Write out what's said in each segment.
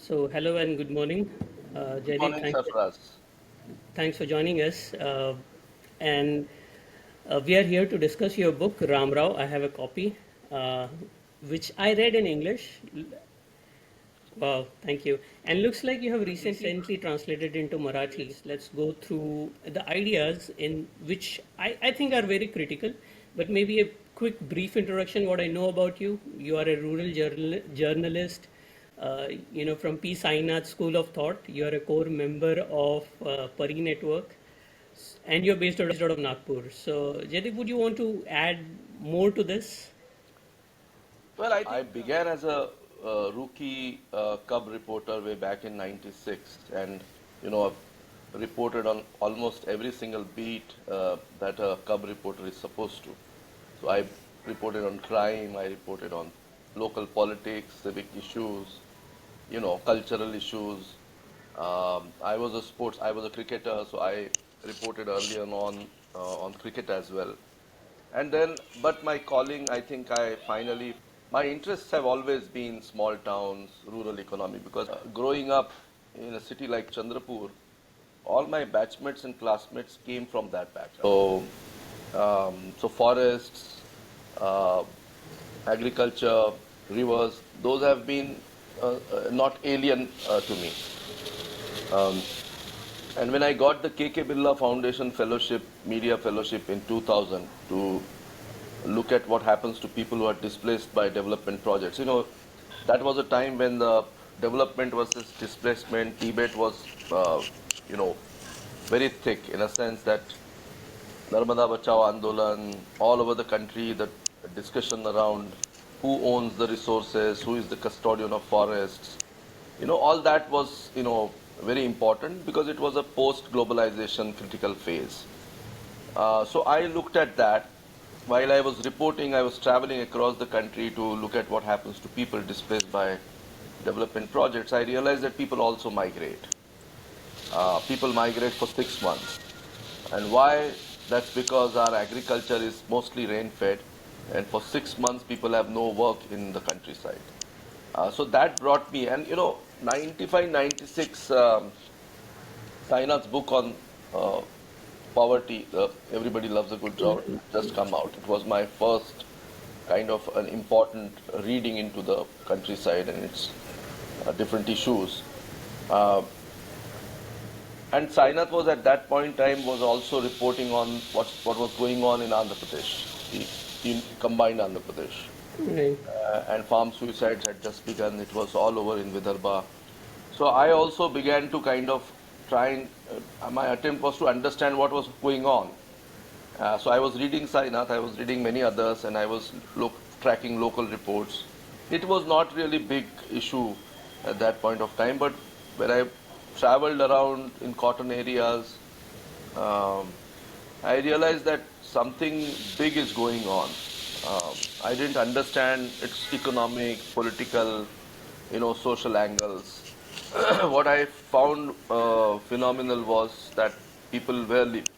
So, hello and good morning. Good Jaideep, morning, Sarfaraz. thanks for joining us. And We are here to discuss your book, Ramrao. I have a copy, uh, which I read in English. Wow, thank you. And looks like you have recently translated into Marathi. Let's go through the ideas in which I think are very critical, but maybe a quick brief introduction what I know about you. You are a rural journalist, from P. Sainath School of Thought. You are a core member of Pari Network, and you're based out of Nagpur. So, Jaideep, would you want to add more to this? Well, I think I began as a rookie cub reporter way back in '96, and I've reported on almost every single beat that a cub reporter is supposed to. So I reported on crime, I reported on local politics, civic issues, cultural issues. I was a cricketer, so I reported earlier on cricket as well. And then, but my calling, I think I finally, my interests have always been small towns, rural economy, because growing up in a city like Chandrapur, all my batchmates and classmates came from that background. So forests, uh, agriculture, rivers, those have been not alien to me. Um, and when I got the KK Birla Foundation Fellowship, Media Fellowship in 2000 to look at what happens to people who are displaced by development projects. That was a time when the development versus displacement debate was, you know, very thick in a sense that Narmada Bachao Andolan, all over the country, the discussion around who owns the resources, who is the custodian of forests, all that was, very important because it was a post-globalization critical phase. So I looked at that. While I was reporting, I was traveling across the country to look at what happens to people displaced by development projects. I realized that people also migrate. People migrate for 6 months. And why? That's because our agriculture is mostly rain fed, and for 6 months, people have no work in the countryside. So that brought me, and 95, 96, Sainath's book on uh, poverty, Everybody Loves a Good Job, just come out. It was my first kind of an important reading into the countryside and its different issues. Uh, and Sainath was at that point in time was also reporting on what was going on in Andhra Pradesh, the combined Andhra Pradesh. Right. And farm suicides had just begun. It was all over in Vidharbha. So I also began to kind of try and my attempt was to understand what was going on. So I was reading Sainath, I was reading many others, and I was tracking local reports. It was not really big issue at that point of time, but when I traveled around in cotton areas, um, I realized that something big is going on. I didn't understand its economic, political, social angles. What I found phenomenal was that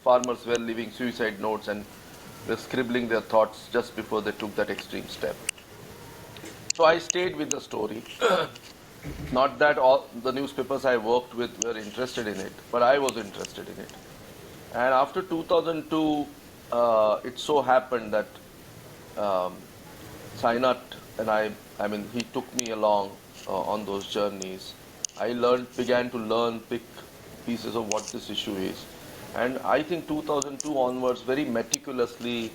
farmers were leaving suicide notes and were scribbling their thoughts just before they took that extreme step. So I stayed with the story. Not that all the newspapers I worked with were interested in it, but I was interested in it. And after 2002, it so happened that um, Sainath and I mean, he took me along on those journeys. Began to learn, pick pieces of what this issue is. And I think 2002 onwards, very meticulously,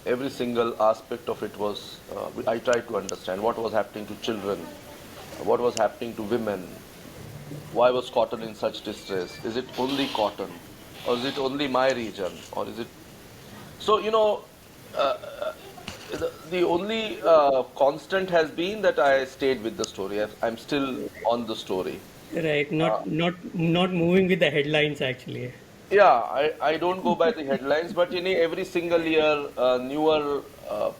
every single aspect of it was, I tried to understand what was happening to children, what was happening to women, why was cotton in such distress? Is it only cotton? Or is it only my region? Or is it. So, uh, the only constant has been that I stayed with the story. I'm still on the story. Right, Uh, not moving with the headlines actually. yeah, I don't go by the headlines, but every single year, newer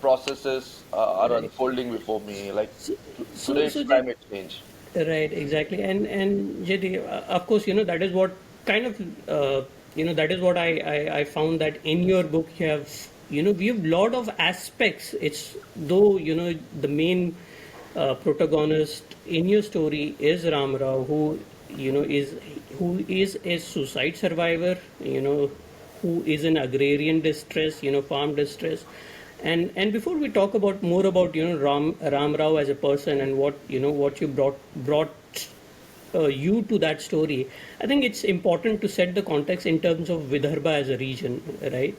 processes are Right. unfolding before me. Like So, today, so, it's so Jay, climate change. right, exactly, and JD, of course, that is what kind of, that is what I found that in your book you have, we have lot of aspects. It's though the main protagonist in your story is Ramrao, who is a suicide survivor, who is in agrarian distress, farm distress. And before we talk about more about Ramrao as a person and what you brought you to that story, I think it's important to set the context in terms of Vidharbha as a region, right?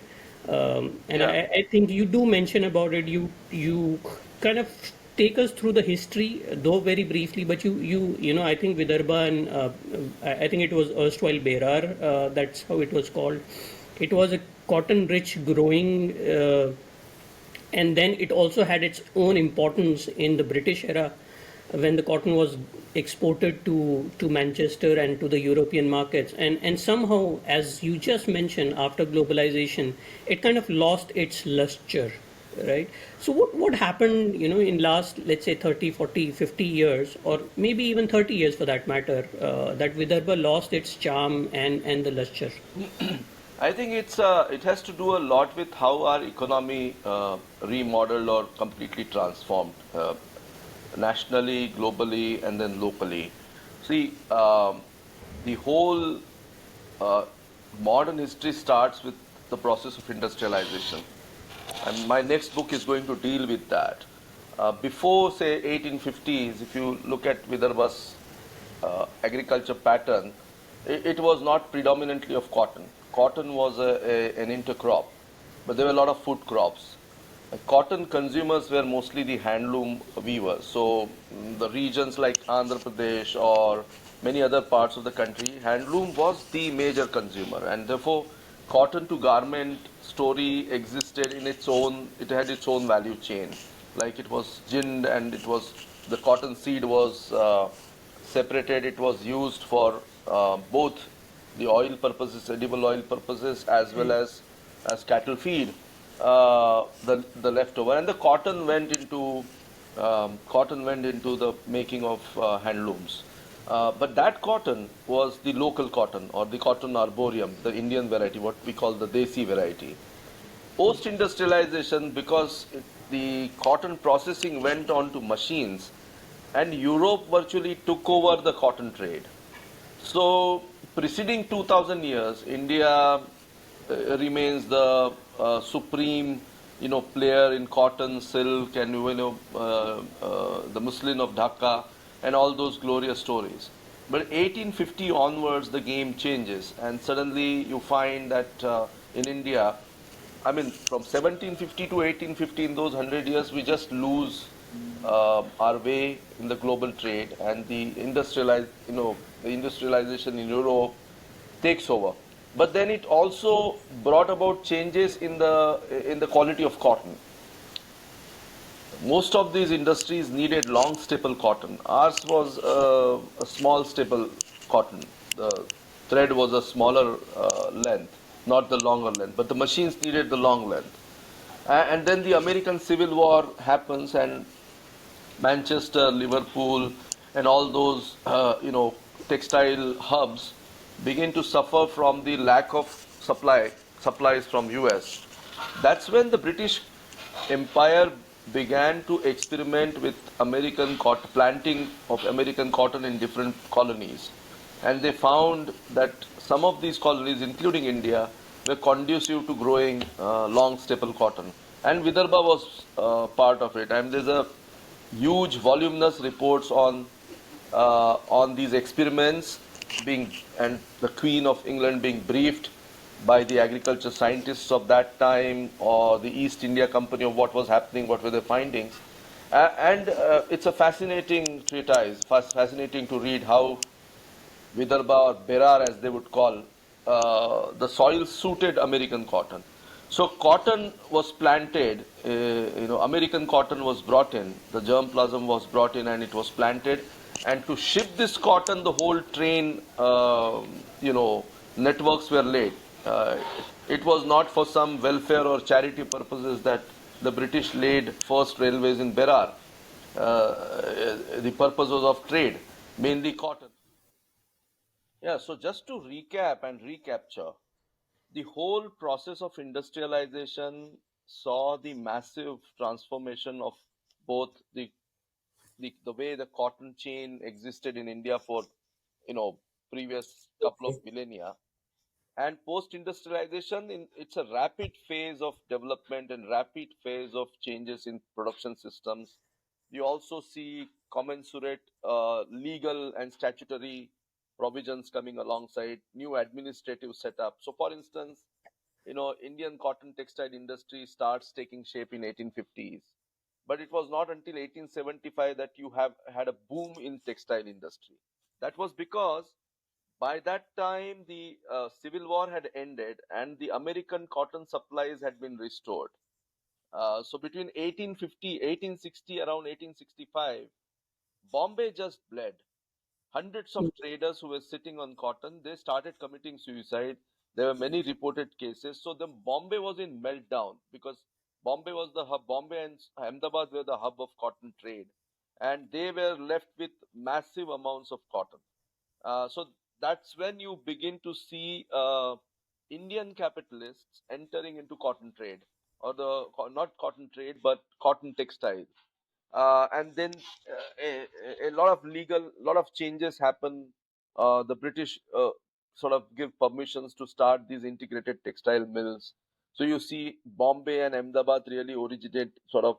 And Yeah. I think you do mention about it. You kind of take us through the history, though very briefly, but I think Vidarbha and I think it was erstwhile Berar. That's how it was called. It was a cotton-rich growing. And then it also had its own importance in the British era when the cotton was exported to Manchester and to the European markets. And somehow, as you just mentioned, after globalization, it kind of lost its luster, right? So what happened, in last, let's say 30, 40, 50 years, or maybe even 30 years for that matter, that Vidarbha lost its charm and the luster? I think it has to do a lot with how our economy remodeled or completely transformed nationally, globally, and then locally. See, the whole uh, modern history starts with the process of industrialization, and my next book is going to deal with that. Before, say, 1850s, if you look at Vidarbha's agriculture pattern, it was not predominantly of cotton. Cotton was an intercrop, but there were a lot of food crops. Cotton consumers were mostly the handloom weavers. So the regions like Andhra Pradesh or many other parts of the country, handloom was the major consumer, and therefore cotton to garment story existed in its own. It had its own value chain, like it was ginned, and it was the cotton seed was separated. It was used for both the oil purposes, edible oil purposes, as well as cattle feed. The leftover, and the cotton went into the making of handlooms. But that cotton was the local cotton or the cotton arboreum, the Indian variety, what we call the Desi variety. Post industrialization, because the cotton processing went on to machines, and Europe virtually took over the cotton trade. So, preceding 2000 years, India remains the supreme, player in cotton, silk, and the muslin of Dhaka, and all those glorious stories. But 1850 onwards, the game changes, and suddenly you find that in India, I mean, from 1750 to 1850, in those 100 years, we just lose our way in the global trade, and the industrialization in Europe takes over. But then it also brought about changes in the quality of cotton. Most of these industries needed long staple cotton. Ours was a small staple cotton. The thread was a smaller length, not the longer length, but the machines needed the long length. And then the American Civil War happens, and Manchester, Liverpool, and all those textile hubs begin to suffer from the lack of supplies from US. That's when the British Empire began to experiment with American cotton, planting of American cotton in different colonies. And they found that some of these colonies, including India, were conducive to growing long staple cotton. And Vidarbha was part of it. And there's a huge voluminous reports on these experiments being, and the Queen of England being briefed by the agriculture scientists of that time or the East India Company of what was happening, what were the findings. And it's a fascinating treatise, fascinating to read how Vidarbha or Berar, as they would call, the soil suited American cotton. So cotton was planted, American cotton was brought in, the germplasm was brought in, and it was planted. And to ship this cotton, the whole train, networks were laid. It was not for some welfare or charity purposes that the British laid first railways in Berar. The purpose was of trade, mainly cotton. Yeah, so just to recap and recapture, the whole process of industrialization saw the massive transformation of both the the way the cotton chain existed in India for previous couple of millennia. And post industrialization, it's a rapid phase of development and rapid phase of changes in production systems. You also see commensurate legal and statutory provisions coming alongside new administrative setup. So for instance, Indian cotton textile industry starts taking shape in 1850s, but it was not until 1875 that you have had a boom in textile industry. That was because by that time, the Civil War had ended and the American cotton supplies had been restored. So between 1850, 1860, around 1865, Bombay just bled. Hundreds of traders who were sitting on cotton, they started committing suicide. There were many reported cases. So the Bombay was in meltdown because Bombay was the hub. Bombay and Ahmedabad were the hub of cotton trade, and they were left with massive amounts of cotton. So that's when you begin to see Indian capitalists entering into cotton trade, or not cotton trade, but cotton textiles. And then a lot of changes happen. The British sort of give permissions to start these integrated textile mills. So you see Bombay and Ahmedabad really originate sort of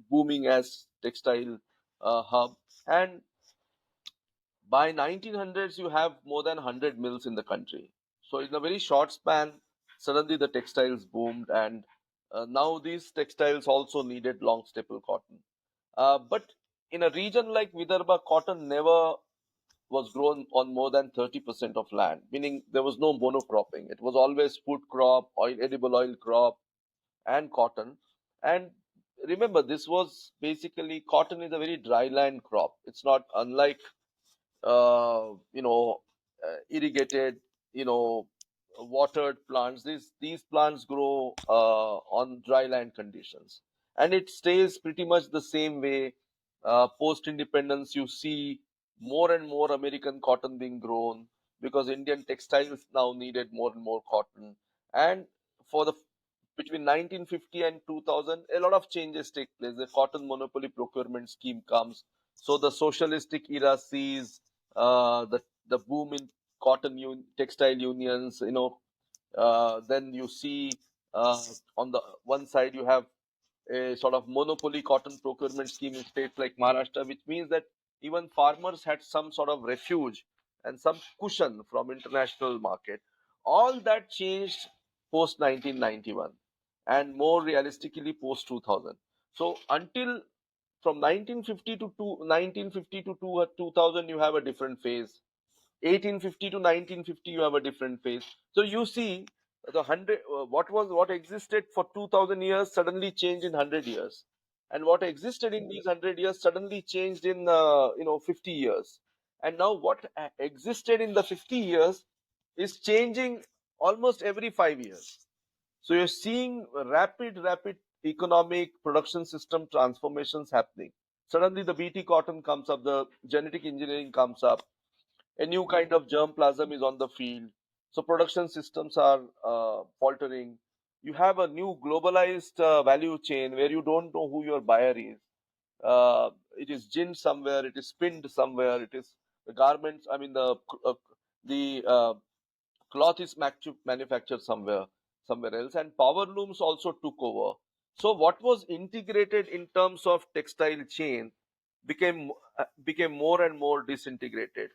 booming as textile hub. And by 1900s, you have more than 100 mills in the country. So in a very short span, suddenly the textiles boomed, and now these textiles also needed long staple cotton. But in a region like Vidharbha, cotton never was grown on more than 30% of land, meaning there was no monocropping. It was always food crop, edible oil crop, and cotton. And remember, this was basically cotton is a very dry land crop. It's not unlike irrigated, watered plants. These plants grow on dry land conditions, and it stays pretty much the same way. Post independence, you see more and more American cotton being grown because Indian textiles now needed more and more cotton. And for the between 1950 and 2000, a lot of changes take place. The cotton monopoly procurement scheme comes. So the socialistic era sees the boom in textile unions. Then you see on the one side you have a sort of monopoly cotton procurement scheme in states like Maharashtra, which means that even farmers had some sort of refuge and some cushion from international market. All that changed post 1991 and more realistically post 2000. So until from 1950 to 2000, you have a different phase. 1850 to 1950, you have a different phase. So you see the hundred what existed for 2000 years suddenly changed in 100 years, and what existed in these 100 years suddenly changed in 50 years, and now what existed in the 50 years is changing almost every 5 years. So you're seeing rapid economic production system transformations happening. Suddenly the BT cotton comes up, the genetic engineering comes up, a new kind of germplasm is on the field. So production systems are faltering. You have a new globalized value chain where you don't know who your buyer is. It is ginned somewhere, it is spinned somewhere, it is the garments. I mean the cloth is manufactured somewhere else, and power looms also took over. So what was integrated in terms of textile chain became more and more disintegrated.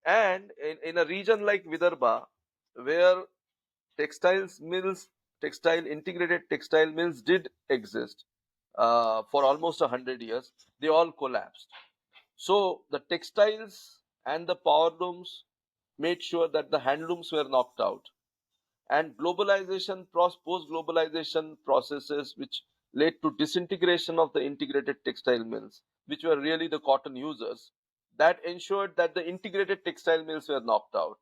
And in a region like Vidarbha, where textiles mills integrated textile mills did exist for almost 100 years, they all collapsed. So the textiles and the power looms made sure that the handlooms were knocked out, and post globalization processes which led to disintegration of the integrated textile mills, which were really the cotton users, that ensured that the integrated textile mills were knocked out.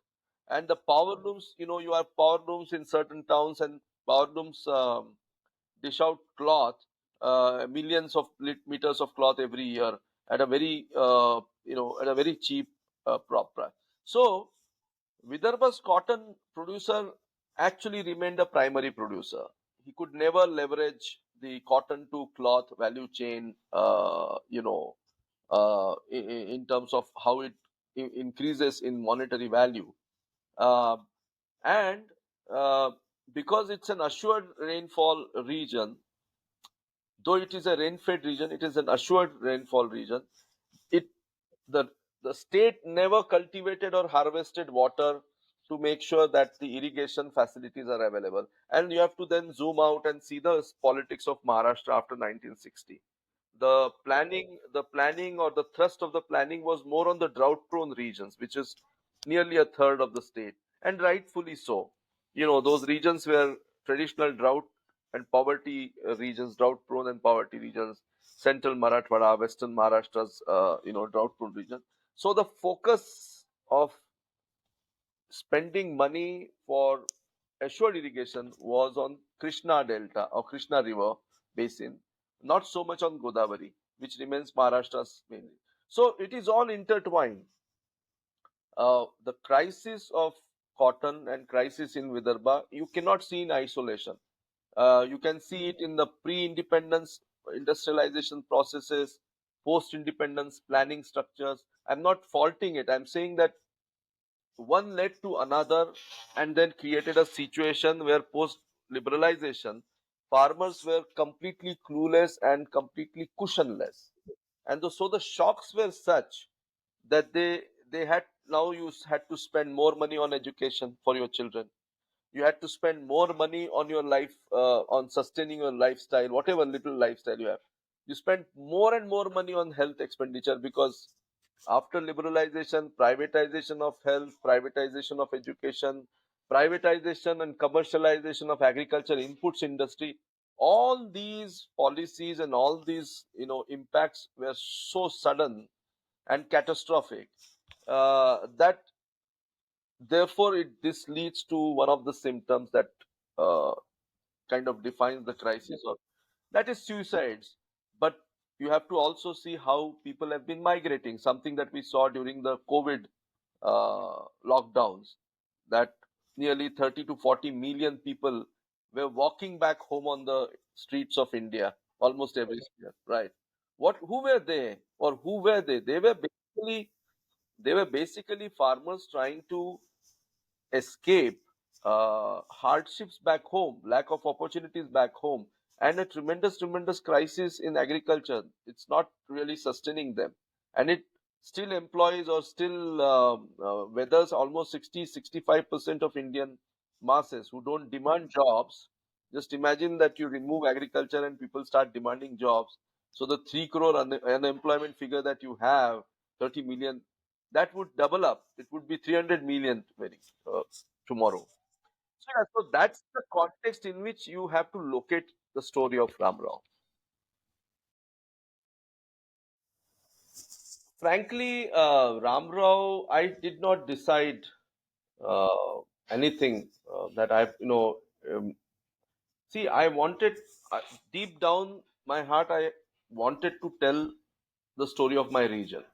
And the power looms, you have power looms in certain towns, and power looms dish out cloth, millions of meters of cloth every year at a very cheap price. So Vidarbha's cotton producer actually remained a primary producer. He could never leverage the cotton to cloth value chain, in terms of how it increases in monetary value. Uh, and because it's an assured rainfall region, though it is a rain-fed region, it is an assured rainfall region. It the the state never cultivated or harvested water to make sure that the irrigation facilities are available. And you have to then zoom out and see the politics of Maharashtra after 1960. The planning or the thrust of the planning was more on the drought prone regions, which is nearly a third of the state, and rightfully so. Those regions were traditional drought and poverty regions, drought prone and poverty regions, central Marathwada, western Maharashtra's drought prone region. So the focus of spending money for assured irrigation was on Krishna Delta or Krishna River basin, not so much on Godavari, which remains Maharashtra's mainly. So it is all intertwined. The crisis of cotton and crisis in Vidharbha, you cannot see in isolation. You can see it in the pre-independence industrialization processes, post-independence planning structures. I'm not faulting it. I'm saying that one led to another and then created a situation where post liberalization farmers were completely clueless and completely cushionless, and so the shocks were such that they had now you had to spend more money on education for your children. You had to spend more money on your life, on sustaining your lifestyle, whatever little lifestyle you have. You spend more and more money on health expenditure, because after liberalization, privatization of health, privatization of education, privatization and commercialization of agriculture inputs industry, all these policies and all these impacts were so sudden and catastrophic, that therefore this leads to one of the symptoms that uh, kind of defines the crisis, or that is suicides. But you have to also see how people have been migrating, something that we saw during the COVID lockdowns, that nearly 30 to 40 million people were walking back home on the streets of India almost every year, right? Who were they, or who were they? They were basically farmers trying to escape hardships back home, lack of opportunities back home, and a tremendous, tremendous crisis in agriculture. It's not really sustaining them, and it still employs or still weathers almost 65% of Indian masses who don't demand jobs. Just imagine that you remove agriculture and people start demanding jobs. So the 3 crore unemployment figure that you have, 30 million, that would double up. It would be 300 million tomorrow. So that's the context in which you have to locate the story of Ramrao. Frankly, Ramrao, I did not decide uh, anything that Um, see, I wanted, deep down my heart, I wanted to tell the story of my region.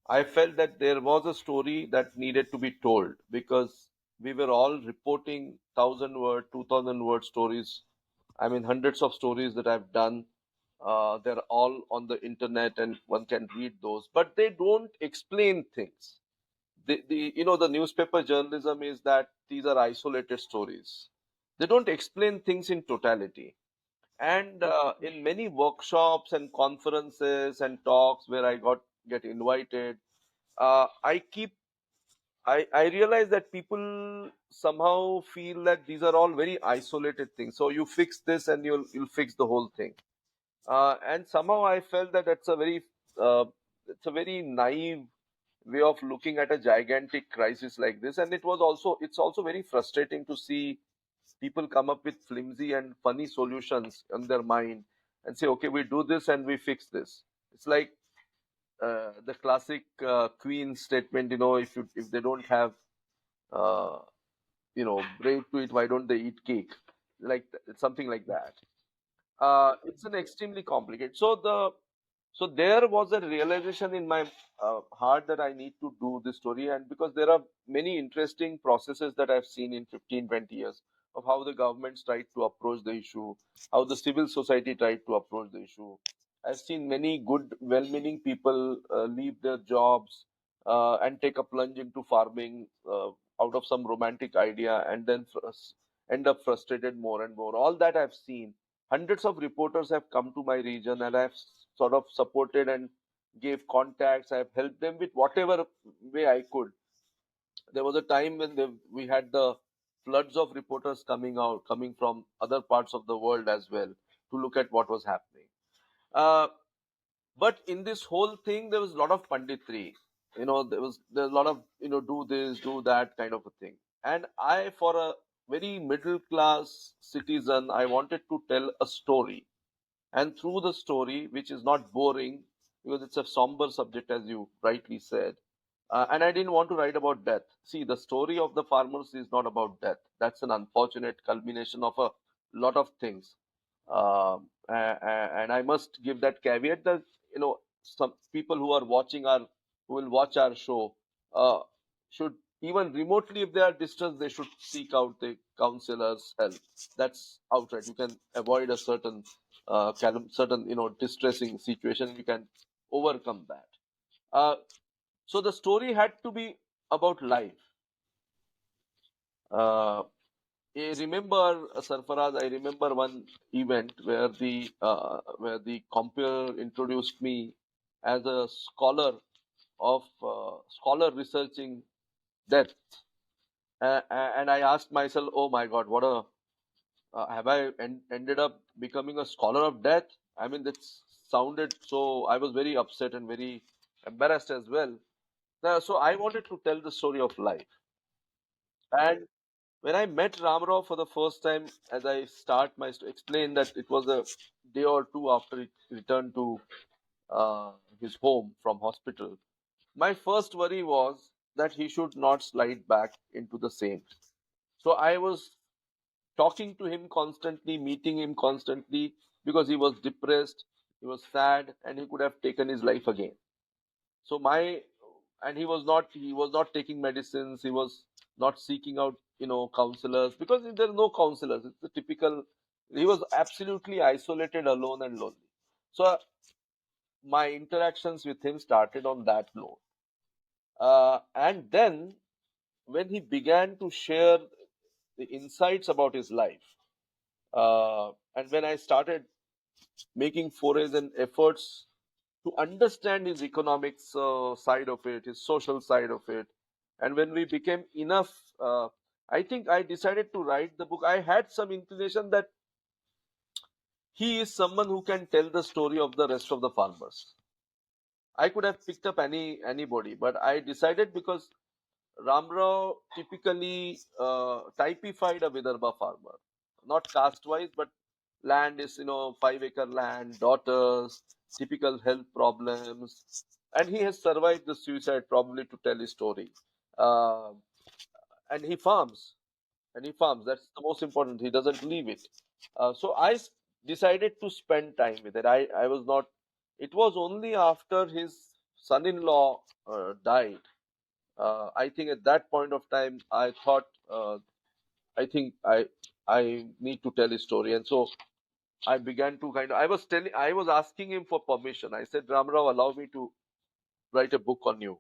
I felt that there was a story that needed to be told, because we were all reporting 1,000 word, 2,000 word stories. I mean, hundreds of stories that I've done. They're all on the internet and one can read those, but they don't explain things. The newspaper journalism is that these are isolated stories. They don't explain things in totality. And in many workshops and conferences and talks where get invited, I realize that people somehow feel that these are all very isolated things. So you fix this and you'll fix the whole thing. And somehow I felt that uh, it's a very naive way of looking at a gigantic crisis like this. And it's also very frustrating to see people come up with flimsy and funny solutions in their mind and say, okay, we do this and we fix this. It's like the classic Queen statement, if they don't have uh, bread to eat, why don't they eat cake? Something like that. It's an extremely complicated. So there was a realization in my heart that I need to do this story, and because there are many interesting processes that I've seen in 15, 20 years of how the governments tried to approach the issue, how the civil society tried to approach the issue. I've seen many good, well-meaning people leave their jobs and take a plunge into farming out of some romantic idea, and then end up frustrated more and more. All that I've seen. Hundreds of reporters have come to my region, and I've sort of supported and gave contacts. I've helped them with whatever way I could. There was a time when we had the floods of reporters coming from other parts of the world as well to look at what was happening. Uh, but in this whole thing, there was a lot of panditry. There's a lot of do this, do that kind of a thing. And I, for a very middle class citizen, I wanted to tell a story, and through the story, which is not boring because it's a somber subject, as you rightly said. And I didn't want to write about death. See, the story of the farmers is not about death. That's an unfortunate culmination of a lot of things. And I must give that caveat that some people who are who will watch our show, should, even remotely, if they are distressed, they should seek out the counselor's help. That's outright. You can avoid a certain distressing situation. You can overcome that. So the story had to be about life. Uh, I remember, Sarfaraz, I remember one event where the computer introduced me as a scholar researching death, and I asked myself, "Oh my God, what a have I ended up becoming a scholar of death?" I mean, that sounded so. I was very upset and very embarrassed as well. So I wanted to tell the story of life. And when I met Ramrao for the first time, as I start my explain that it was a day or two after he returned to his home from hospital, my first worry was that he should not slide back into the same. So I was talking to him constantly, meeting him constantly, because he was depressed, he was sad, and he could have taken his life again. So my and he was not taking medicines, he was not seeking out counselors, because there are no counselors. It's the typical. He was absolutely isolated, alone, and lonely. So my interactions with him started on that note. And then when he began to share the insights about his life, and when I started making forays and efforts to understand his economics side of it, his social side of it, and when we became enough, I think I decided to write the book. I had some inclination that he is someone who can tell the story of the rest of the farmers. I could have picked up anybody, but I decided because Ramrao typically typified a Vidharbha farmer, not caste-wise, but land is 5 acre land, daughters, typical health problems, and he has survived the suicide probably to tell his story. Uh, and he farms, That's the most important. He doesn't leave it. So decided to spend time with it. I was not. It was only after his son-in-law died, I think at that point of time, I thought, I think I need to tell his story, and so I began to I was asking him for permission. I said, Ramrao, allow me to write a book on you,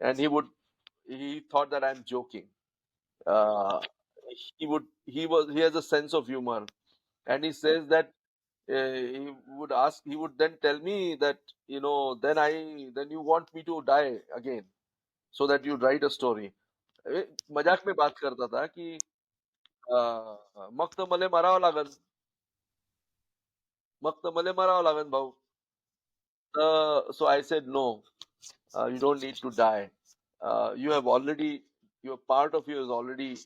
and he thought that I'm joking. Uh, he has a sense of humor, and he says that he would then tell me that then you want me to die again so that you write a story. मजाक में बात करता था कि मग तर मले मरावं लागन मग तर मले मरावं लागन भाऊ. So I said, no, you don't need to die. You have already, your part of you has already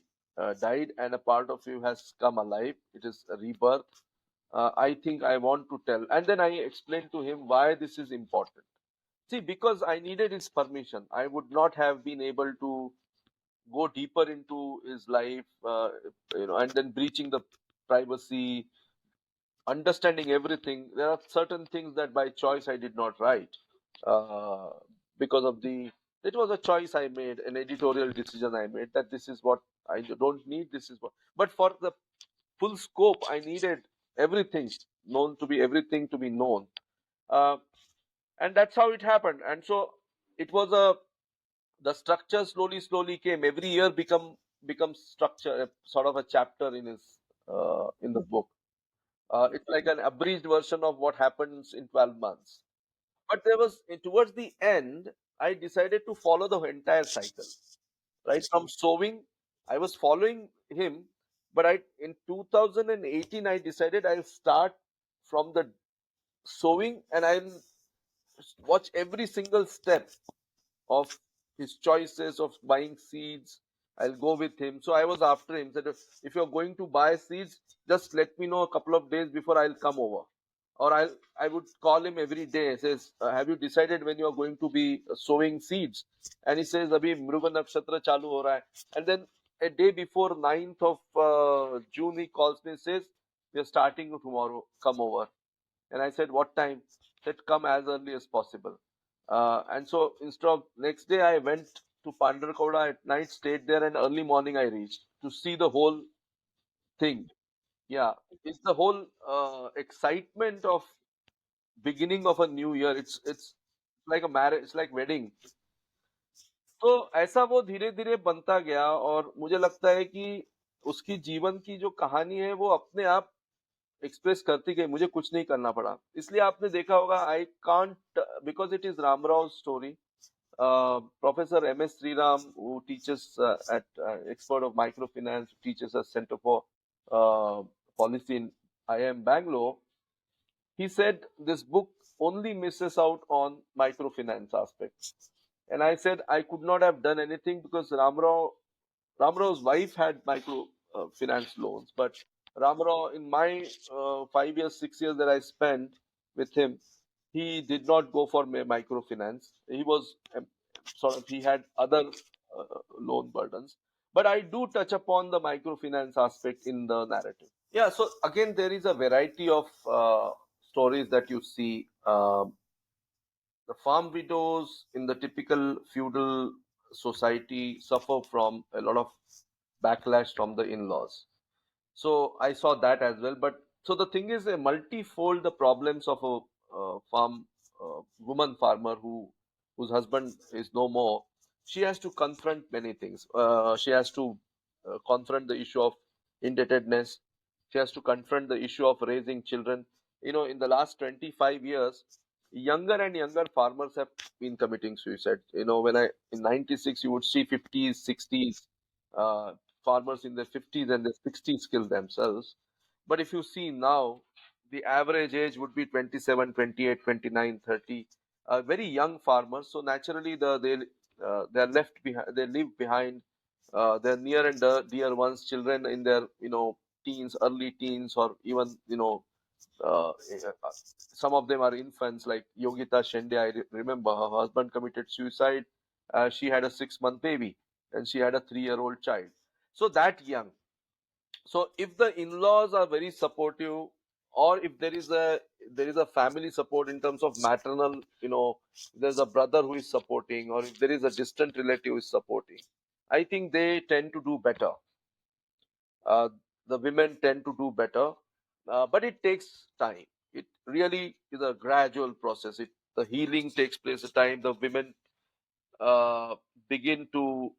died, and a part of you has come alive. It is a rebirth. I think I want to tell. And then I explained to him why this is important. See, because I needed his permission. I would not have been able to go deeper into his life, and then breaching the privacy, understanding everything. There are certain things that by choice I did not write, uh, because of it was a choice I made, an editorial decision I made, that this is what I don't need, this is what. But for the full scope, I needed everything to be known. uh, and that's how it happened. And so it was a the structure slowly came. Every year becomes structure, sort of a chapter in his in the book. It's like an abridged version of what happens in 12 months. But there was towards the end, I decided to follow the entire cycle, right from sowing. I was following him, but I in 2018 I decided I'll start from the sowing, and I'll watch every single step of his choices of buying seeds. I'll go with him. So I was after him. Said, if you're going to buy seeds, just let me know a couple of days before I'll come over. Or I would call him every day. Says, have you decided when you're going to be sowing seeds? And he says, Abhi Mruga Nakshatra chalu ho raha hai. And then a day before 9th of June, he calls me and says, we're starting tomorrow. Come over. And I said, what time? He said, come as early as possible. And so instead of next day, I went to Pandarkoda at night, stayed there, and early morning I reached to see the whole thing. Yeah, it's the whole excitement of beginning of a new year. It's like a marriage, it's like wedding. तो ऐसा वो धीरे धीरे बनता गया, और मुझे लगता है कि उसकी जीवन की जो कहानी है वो अपने आप एक्सप्रेस करती गई, मुझे कुछ नहीं करना पड़ा। इसलिए आपने देखा होगा, I can't, because it is Ramrao story. Professor M S Shriram, who teaches at expert of microfinance, teaches at Center for Policy in IIM Bangalore. He said this book only misses out on microfinance aspects, and I said I could not have done anything because Ramrao's wife had micro finance loans, but Ramrao, in my 5 years, 6 years that I spent with him, he did not go for microfinance. He was he had other loan burdens. But I do touch upon the microfinance aspect in the narrative. Yeah, so again, there is a variety of stories that you see. The farm widows in the typical feudal society suffer from a lot of backlash from the in-laws. So I saw that as well. But so the thing is a multifold the problems of a farm woman farmer whose husband is no more. She has to confront many things. She has to confront the issue of indebtedness. She has to confront the issue of raising children. In the last 25 years, younger and younger farmers have been committing suicide. When I in 96, you would see 50s, 60s farmers in their 50s and their 60s kill themselves. But if you see now, the average age would be 27, 28, 29, 30. Very young farmers. So naturally, they are left behind. They leave behind their near and dear ones, children in their teens, early teens, or even some of them are infants like Yogita Shende. I remember her husband committed suicide. She had a 6-month baby and she had a 3-year-old child. So that young. So if the in-laws are very supportive, or if there is a family support in terms of maternal, there's a brother who is supporting, or if there is a distant relative who is supporting, I think they tend to do better. uh, the women tend to do better, but it takes time. It really is a gradual process. The healing takes place at time. The women uh, begin to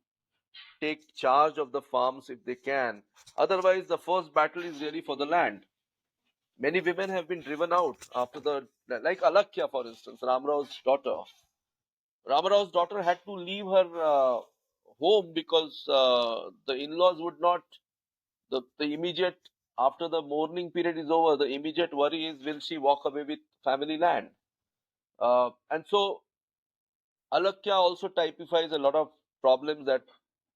take charge of the farms if they can. Otherwise, the first battle is really for the land. Many women have been driven out after like Alakya, for instance, Ramrao's daughter. Ramrao's daughter had to leave her home because the in-laws would not. The immediate After the mourning period is over, the immediate worry is, will she walk away with family land? And so Alakya also typifies a lot of problems that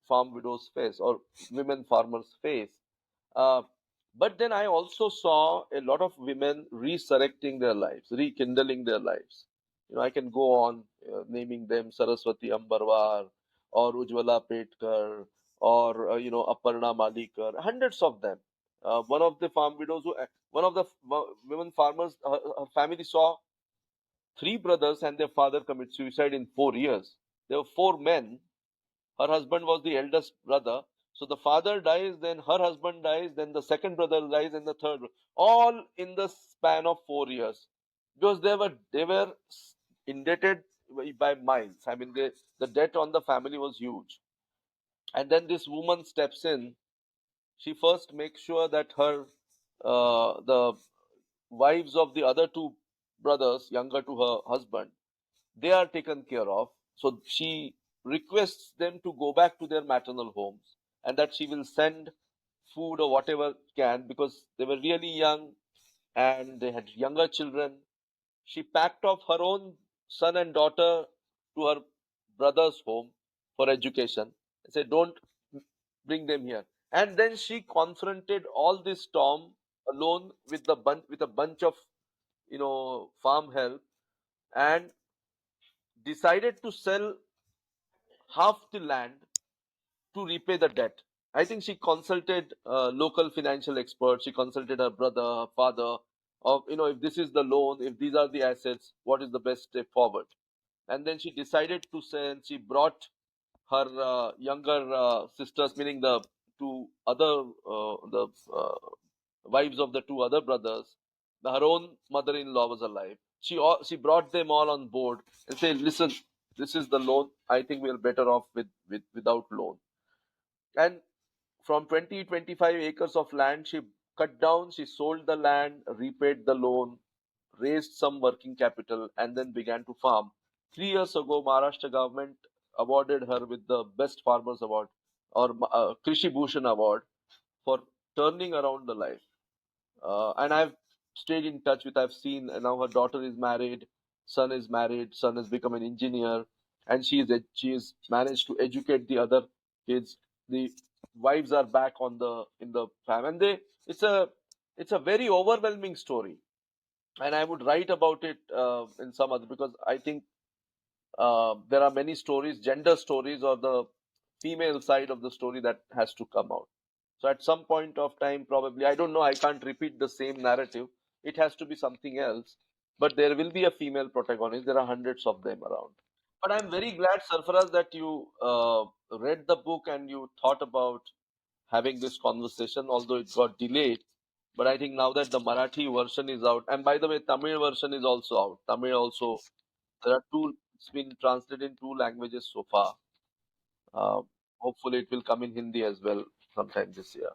farm widows face or women farmers face. Uh, but then I also saw a lot of women resurrecting their lives, rekindling their lives. I can go on naming them: Saraswati Ambarwar, or Ujwala Petkar, or Aparna Malikar, hundreds of them. One of the farm widows, one of the women farmers, her family saw 3 brothers and their father commit suicide in 4 years. There were 4 men. Her husband was the eldest brother. So the father dies, then her husband dies, then the second brother dies, and the third. All in the span of 4 years. because they were indebted by miles. I mean, the debt on the family was huge. And then this woman steps in. She first makes sure that the wives of the other two brothers, younger to her husband, they are taken care of. So she requests them to go back to their maternal homes, and that she will send food or whatever can, because they were really young and they had younger children. She packed off her own son and daughter to her brother's home for education and said, "Don't bring them here." And then she confronted all this storm alone with with a bunch of farm help, and decided to sell half the land to repay the debt. I think she consulted local financial experts. She consulted her brother, her father, of if this is the loan, if these are the assets, what is the best step forward. And then she decided to sell. She brought her younger sisters, meaning the two other the wives of the two other brothers. Her own mother-in-law was alive. She brought them all on board and said, "Listen, this is the loan. I think we are better off without loan." And from 25 acres of land, she cut down, she sold the land, repaid the loan, raised some working capital, and then began to farm. 3 years ago, Maharashtra government awarded her with the Best Farmers Award, or Krishi Bhushan Award, for turning around the life. And I've stayed in touch with. I've seen, now her daughter is married, son has become an engineer, and she is managed to educate the other kids. The wives are back in the family, and it's a very overwhelming story. And I would write about it in some other, because I think there are many stories, gender stories, or the female side of the story that has to come out. So at some point of time, probably, I don't know, I can't repeat the same narrative. It has to be something else. But there will be a female protagonist. There are hundreds of them around. But I'm very glad, Sarfaraz, that you read the book and you thought about having this conversation, although it got delayed. But I think now that the Marathi version is out, and by the way, Tamil version is also out. Tamil also, there are two. It's been translated in two languages so far. Uh, Hopefully, it will come in Hindi as well sometime this year.